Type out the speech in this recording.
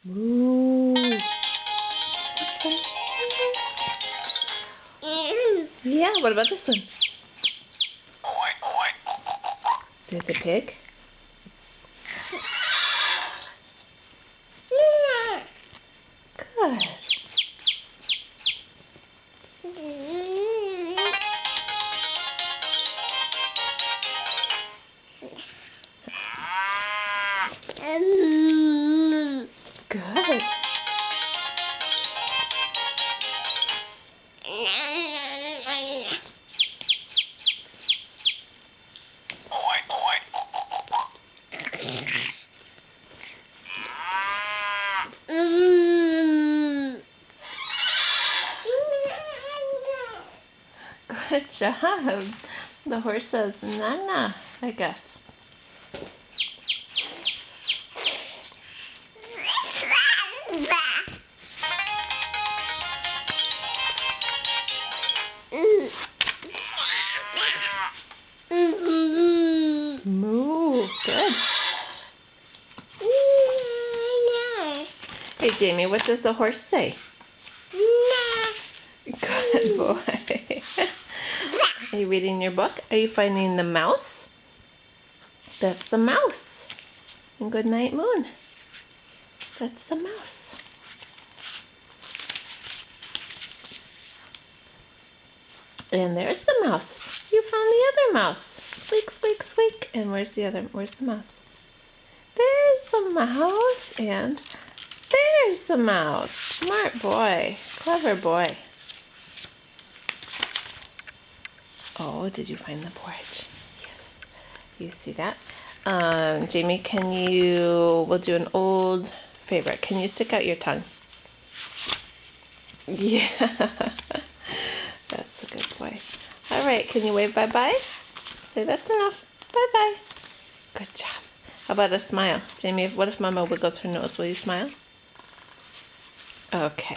Moo. Yeah, what about this one? There's a pig. Good. Good. Good job. The horse says "nana," I guess. Moo. Good. Hey, Jamie, what does the horse say? Good boy. Are you reading your book? Are you finding the mouse? That's the mouse. And good night, moon. That's the mouse. And there's the mouse. You found the other mouse. Squeak, squeak, squeak. And where's the mouse? There's the mouse. And there's the mouse. Smart boy. Clever boy. Oh, did you find the porridge? Yes. You see that? Jamie, we'll do an old favorite. Can you stick out your tongue? Yeah. That's a good boy. All right, can you wave bye-bye? Say that's enough. Bye-bye. Good job. How about a smile? Jamie, what if Mama wiggles her nose? Will you smile? Okay.